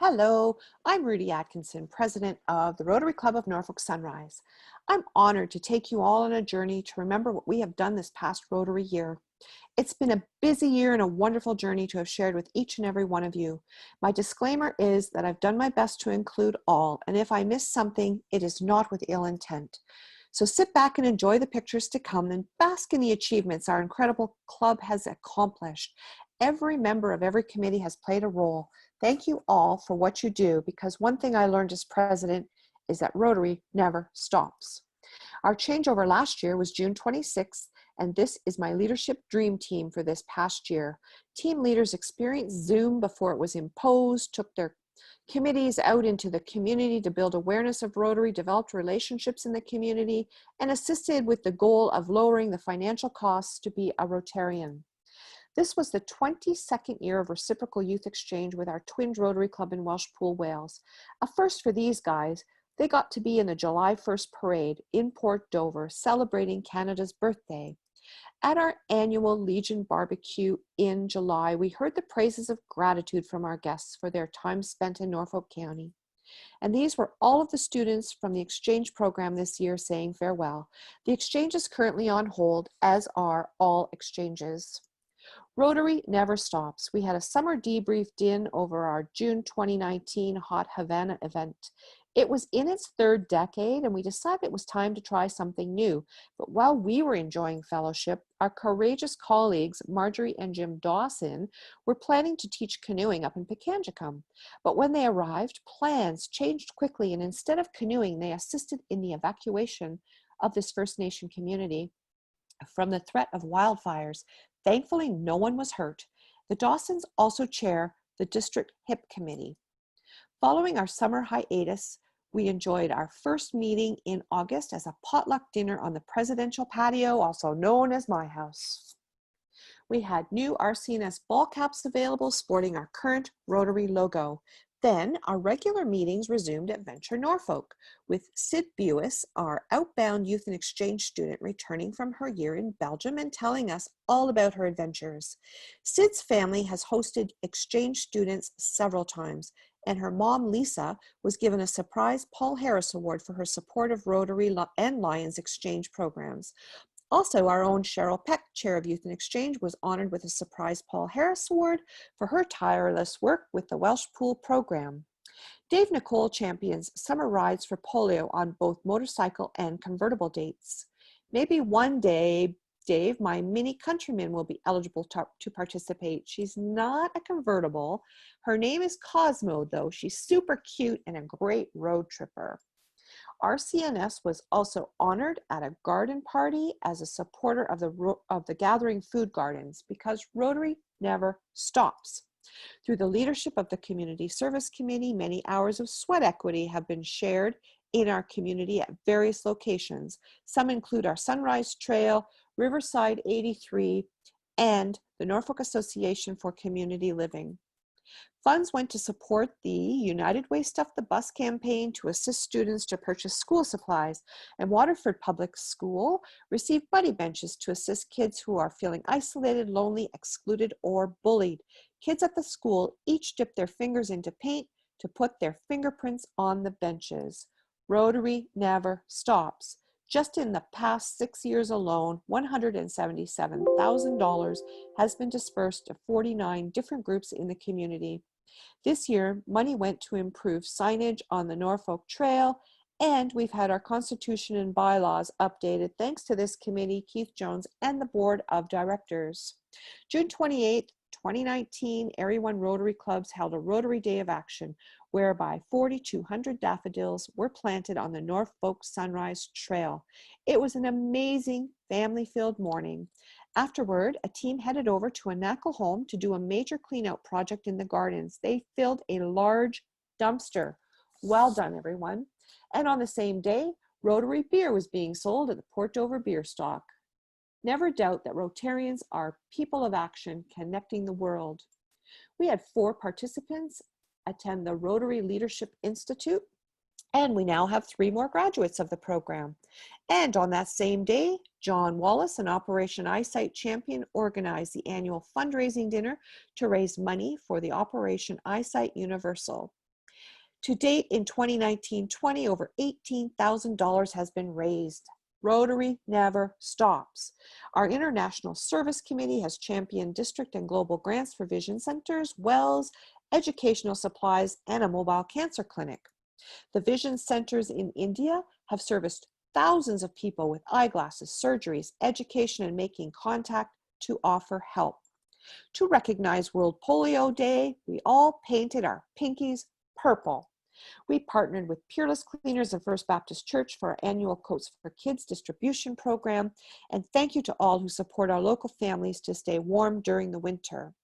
Hello, I'm Rudy Atkinson, President of the Rotary Club of Norfolk Sunrise. I'm honored to take you all on a journey to remember what we have done this past Rotary year. It's been a busy year and a wonderful journey to have shared with each and every one of you. My disclaimer is that I've done my best to include all, and if I miss something, it is not with ill intent. So sit back and enjoy the pictures to come and bask in the achievements our incredible club has accomplished. Every member of every committee has played a role. Thank you all for what you do, because one thing I learned as president is that Rotary never stops. Our changeover last year was June 26th, and this is my leadership dream team for this past year. Team leaders experienced Zoom before it was imposed, took their committees out into the community to build awareness of Rotary, developed relationships in the community, and assisted with the goal of lowering the financial costs to be a Rotarian. This was the 22nd year of reciprocal youth exchange with our twinned Rotary Club in Welshpool, Wales. A first for these guys. They got to be in the July 1st parade in Port Dover, celebrating Canada's birthday. At our annual Legion barbecue in July, we heard the praises of gratitude from our guests for their time spent in Norfolk County. And these were all of the students from the exchange program this year saying farewell. The exchange is currently on hold, as are all exchanges. Rotary never stops. We had a summer debrief in over our June 2019 Hot Havana event. It was in its third decade, and we decided it was time to try something new. But while we were enjoying fellowship, our courageous colleagues, Marjorie and Jim Dawson, were planning to teach canoeing up in Pikangikum. But when they arrived, plans changed quickly, and instead of canoeing, they assisted in the evacuation of this First Nation community from the threat of wildfires. Thankfully, no one was hurt. The Dawsons also chair the district HIP committee. Following our summer hiatus, we enjoyed our first meeting in August as a potluck dinner on the presidential patio, also known as my house. We had new RCNS ball caps available sporting our current Rotary logo. Then our regular meetings resumed at Venture Norfolk with Sid Buis, our outbound youth and exchange student, returning from her year in Belgium and telling us all about her adventures. Sid's family has hosted exchange students several times, and her mom, Lisa, was given a surprise Paul Harris Award for her support of Rotary and Lions exchange programs. Also, our own Cheryl Peck, Chair of Youth and Exchange, was honored with a surprise Paul Harris Award for her tireless work with the Welshpool program. Dave Nicole champions summer rides for polio on both motorcycle and convertible dates. Maybe one day, Dave, my mini countryman, will be eligible to participate. She's not a convertible. Her name is Cosmo, though. She's super cute and a great road tripper. RCNS was also honored at a garden party as a supporter of the Gathering Food Gardens, because Rotary never stops. Through the leadership of the Community Service Committee, many hours of sweat equity have been shared in our community at various locations. Some include our Sunrise Trail, Riverside 83, and the Norfolk Association for Community Living. Funds went to support the United Way Stuff the Bus campaign to assist students to purchase school supplies, and Waterford Public School received buddy benches to assist kids who are feeling isolated, lonely, excluded, or bullied. Kids at the school each dip their fingers into paint to put their fingerprints on the benches. Rotary never stops. Just in the past 6 years alone, $177,000 has been dispersed to 49 different groups in the community. This year, money went to improve signage on the Norfolk Trail, and we've had our Constitution and bylaws updated thanks to this committee, Keith Jones, and the Board of Directors. June 28th, 2019, Area 1 Rotary Clubs held a Rotary Day of Action, whereby 4,200 daffodils were planted on the Norfolk Sunrise Trail. It was an amazing family-filled morning. Afterward, a team headed over to a Knackle home to do a major clean-out project in the gardens. They filled a large dumpster. Well done, everyone. And on the same day, Rotary beer was being sold at the Port Dover beer stock. Never doubt that Rotarians are people of action connecting the world. We had 4 participants attend the Rotary Leadership Institute, and we now have 3 more graduates of the program. And on that same day, John Wallace, an Operation Eyesight champion, organized the annual fundraising dinner to raise money for the Operation Eyesight Universal. To date in 2019-20, over $18,000 has been raised. Rotary never stops. Our International Service Committee has championed district and global grants for vision centers, wells, educational supplies, and a mobile cancer clinic. The vision centers in India have serviced thousands of people with eyeglasses, surgeries, education, and making contact to offer help. To recognize World Polio Day, we all painted our pinkies purple. We partnered with Peerless Cleaners of First Baptist Church for our annual Coats for Kids distribution program. And thank you to all who support our local families to stay warm during the winter.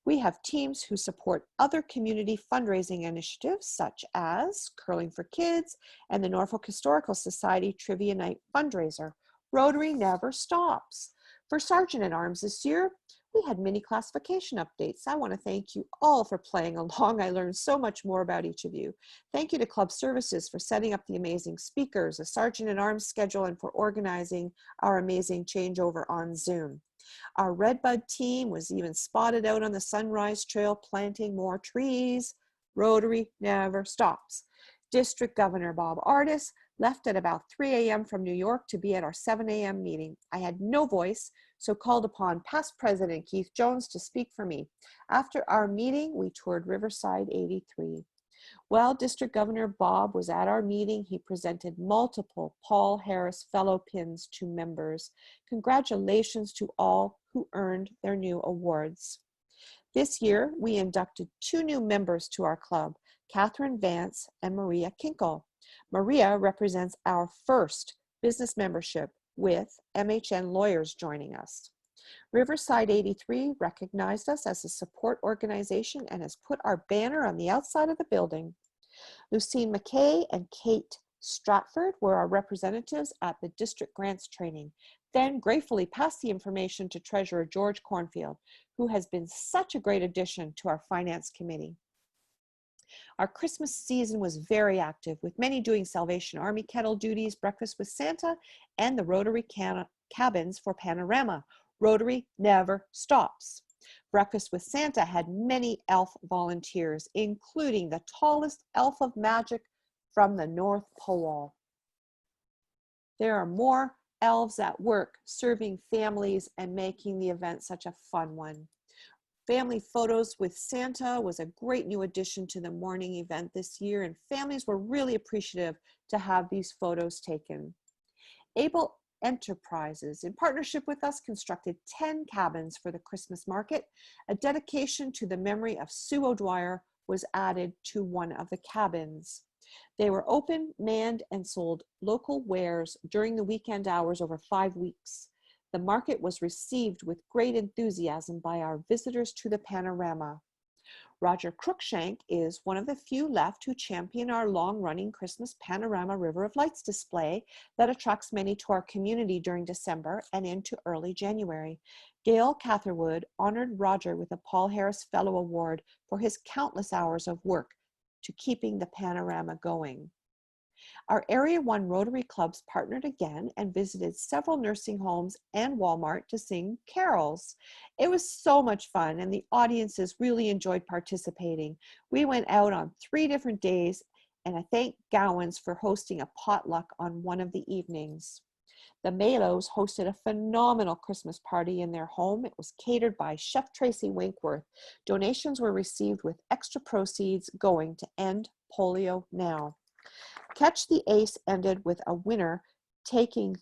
We have teams who support other community fundraising initiatives such as Curling for Kids and the Norfolk Historical Society Trivia Night fundraiser. Rotary never stops. For Sergeant at Arms this year, we had mini classification updates. I want to thank you all for playing along. I learned so much more about each of you. Thank you to Club Services for setting up the amazing speakers, a Sergeant at Arms schedule, and for organizing our amazing changeover on Zoom. Our Redbud team was even spotted out on the Sunrise Trail planting more trees. Rotary never stops. District Governor Bob Artis left at about 3 a.m. from New York to be at our 7 a.m. meeting. I had no voice, so called upon past President Keith Jones to speak for me. After our meeting, we toured Riverside 83. While District Governor Bob was at our meeting, he presented multiple Paul Harris Fellow Pins to members. Congratulations to all who earned their new awards. This year, we inducted 2 new members to our club, Catherine Vance and Maria Kinkle. Maria represents our first business membership with MHN Lawyers joining us. Riverside 83 recognized us as a support organization and has put our banner on the outside of the building. Lucine McKay and Kate Stratford were our representatives at the district grants training, then gratefully passed the information to Treasurer George Cornfield, who has been such a great addition to our finance committee. Our Christmas season was very active, with many doing Salvation Army kettle duties, breakfast with Santa, and the Rotary cabins for Panorama. Rotary never stops. Breakfast with Santa had many elf volunteers, including the tallest elf of magic from the North Pole. There are more elves at work serving families and making the event such a fun one. Family photos with Santa was a great new addition to the morning event this year, and families were really appreciative to have these photos taken. Able Enterprises, in partnership with us, constructed 10 cabins for the Christmas market. A dedication to the memory of Sue O'Dwyer was added to one of the cabins. They were open, manned, and sold local wares during the weekend hours over 5 weeks. The market was received with great enthusiasm by our visitors to the Panorama. Roger Cruikshank is one of the few left who champion our long-running Christmas Panorama River of Lights display that attracts many to our community during December and into early January. Gail Catherwood honored Roger with a Paul Harris Fellow Award for his countless hours of work to keeping the panorama going. Our Area 1 Rotary clubs partnered again and visited several nursing homes and Walmart to sing carols. It was so much fun, and the audiences really enjoyed participating. We went out on 3 different days, and I thank Gowans for hosting a potluck on one of the evenings. The Malos hosted a phenomenal Christmas party in their home. It was catered by Chef Tracy Winkworth. Donations were received with extra proceeds going to End Polio Now. Catch the Ace ended with a winner taking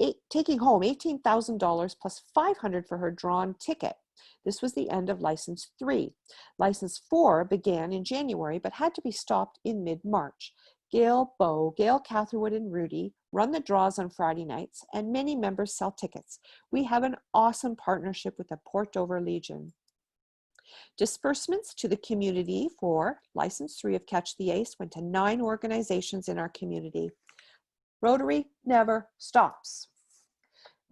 home $18,000 plus $500 for her drawn ticket. This was the end of License 3. License 4 began in January but had to be stopped in mid-March. Gail Catherwood, and Rudy run the draws on Friday nights, and many members sell tickets. We have an awesome partnership with the Port Dover Legion. Disbursements to the community for License 3 of Catch the Ace went to 9 organizations in our community. Rotary never stops.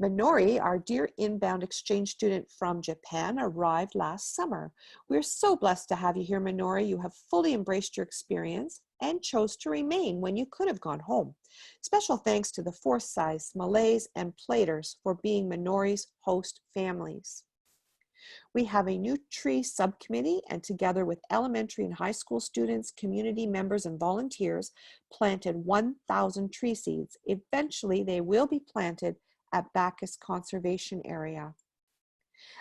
Minori, our dear inbound exchange student from Japan, arrived last summer. We're so blessed to have you here, Minori. You have fully embraced your experience and chose to remain when you could have gone home. Special thanks to the Forsyths, Malays, and Platers for being Minori's host families. We have a new tree subcommittee, and together with elementary and high school students, community members, and volunteers, planted 1,000 tree seeds. Eventually, they will be planted at Bacchus Conservation Area.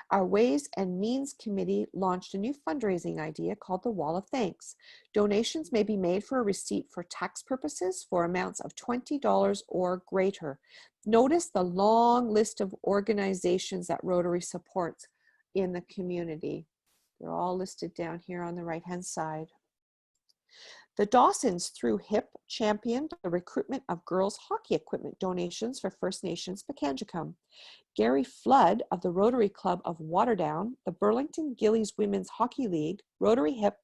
Our Ways and Means Committee launched a new fundraising idea called the Wall of Thanks. Donations may be made for a receipt for tax purposes for amounts of $20 or greater. Notice the long list of organizations that Rotary supports in the community. They're all listed down here on the right-hand side. The Dawsons, through HIP, championed the recruitment of girls' hockey equipment donations for First Nations Pikangikum. Gary Flood of the Rotary Club of Waterdown, the Burlington Gillies Women's Hockey League, Rotary HIP,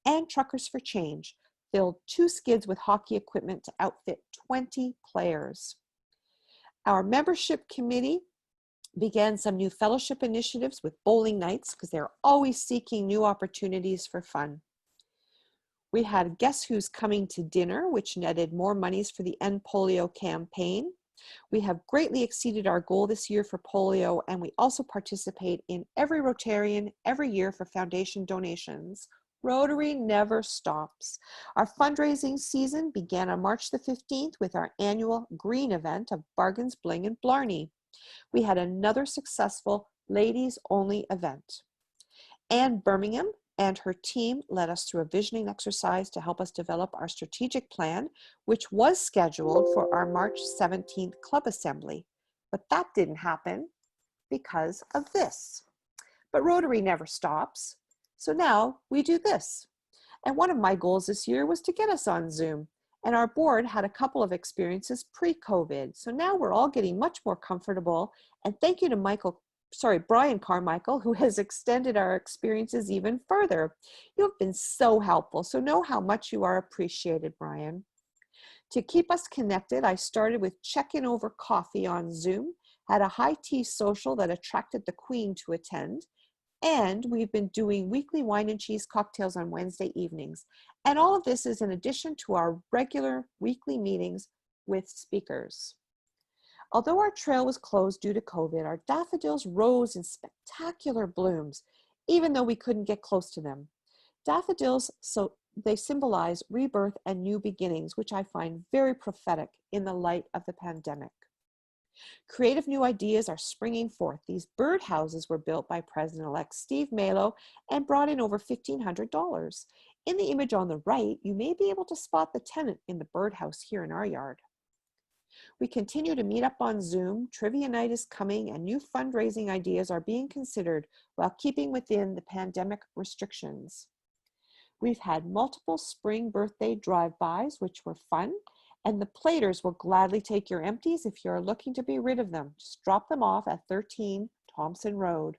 and Truckers for Change filled 2 skids with hockey equipment to outfit 20 players. Our membership committee began some new fellowship initiatives with bowling nights because they're always seeking new opportunities for fun. We had Guess Who's Coming to Dinner, which netted more monies for the End Polio campaign. We have greatly exceeded our goal this year for polio, and we also participate in Every Rotarian every year for foundation donations. Rotary never stops. Our fundraising season began on March the 15th with our annual green event of Bargains, Bling, and Blarney. We had another successful ladies-only event. Anne Birmingham and her team led us through a visioning exercise to help us develop our strategic plan, which was scheduled for our March 17th club assembly. But that didn't happen because of this. But Rotary never stops. So now we do this. And one of my goals this year was to get us on Zoom. And our board had a couple of experiences pre-COVID. So now we're all getting much more comfortable. And thank you to Brian Carmichael, who has extended our experiences even further. You've been so helpful, so know how much you are appreciated, Brian. To keep us connected, I started with check-in over coffee on Zoom, had a high tea social that attracted the Queen to attend, and we've been doing weekly wine and cheese cocktails on Wednesday evenings. And all of this is in addition to our regular weekly meetings with speakers. Although our trail was closed due to COVID, our daffodils rose in spectacular blooms, even though we couldn't get close to them. Daffodils, they symbolize rebirth and new beginnings, which I find very prophetic in the light of the pandemic. Creative new ideas are springing forth. These birdhouses were built by President-elect Steve Malo and brought in over $1,500. In the image on the right, you may be able to spot the tenant in the birdhouse here in our yard. We continue to meet up on Zoom, trivia night is coming, and new fundraising ideas are being considered while keeping within the pandemic restrictions. We've had multiple spring birthday drive-bys, which were fun, and the platers will gladly take your empties if you're looking to be rid of them. Just drop them off at 13 Thompson Road.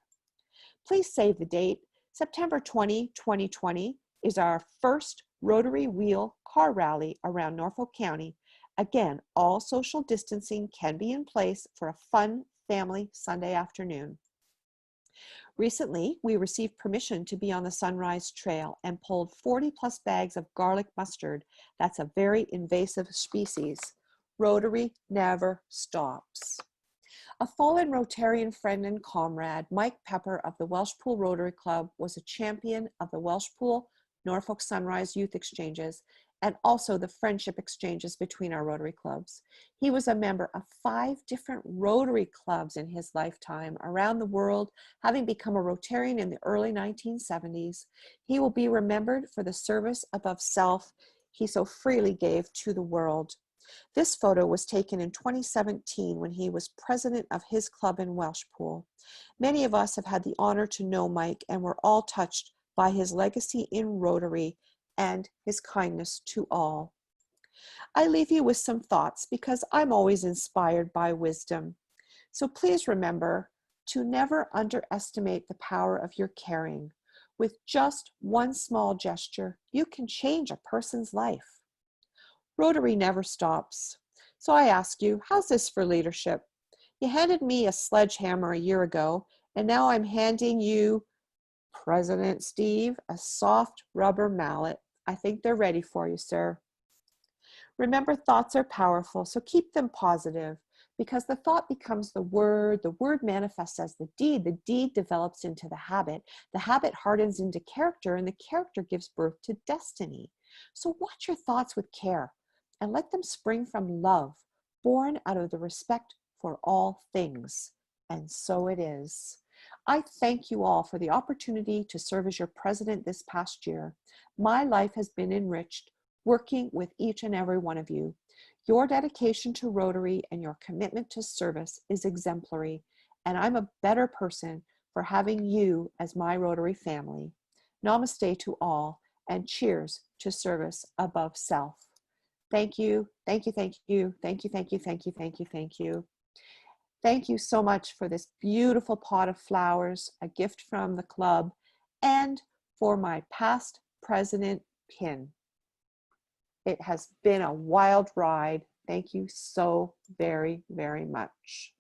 Please save the date. September 20, 2020 is our first Rotary Wheel car rally around Norfolk County. Again, all social distancing can be in place for a fun family Sunday afternoon. Recently, we received permission to be on the Sunrise Trail and pulled 40+ bags of garlic mustard. That's a very invasive species. Rotary never stops. A fallen Rotarian friend and comrade, Mike Pepper of the Welshpool Rotary Club, was a champion of the Welshpool Norfolk Sunrise Youth Exchanges and also the friendship exchanges between our Rotary clubs. He was a member of 5 different Rotary clubs in his lifetime around the world, having become a Rotarian in the early 1970s. He will be remembered for the service above self he so freely gave to the world. This photo was taken in 2017 when he was president of his club in Welshpool. Many of us have had the honor to know Mike, and we're all touched by his legacy in Rotary and his kindness to all. I leave you with some thoughts because I'm always inspired by wisdom. So please remember to never underestimate the power of your caring. With just one small gesture, you can change a person's life. Rotary never stops. So I ask you, how's this for leadership? You handed me a sledgehammer a year ago, and now I'm handing you, President Steve, a soft rubber mallet. I think they're ready for you, sir. Remember, thoughts are powerful, so keep them positive. because the thought becomes the word manifests as the deed develops into the habit hardens into character, and the character gives birth to destiny. So watch your thoughts with care and let them spring from love, born out of the respect for all things. And so it is. I thank you all for the opportunity to serve as your president this past year. My life has been enriched working with each and every one of you. Your dedication to Rotary and your commitment to service is exemplary, and I'm a better person for having you as my Rotary family. Namaste to all, and cheers to service above self. Thank you, thank you, thank you, thank you, thank you, thank you, thank you, thank you. Thank you so much for this beautiful pot of flowers, a gift from the club, and for my past president pin. It has been a wild ride. Thank you so very, very much.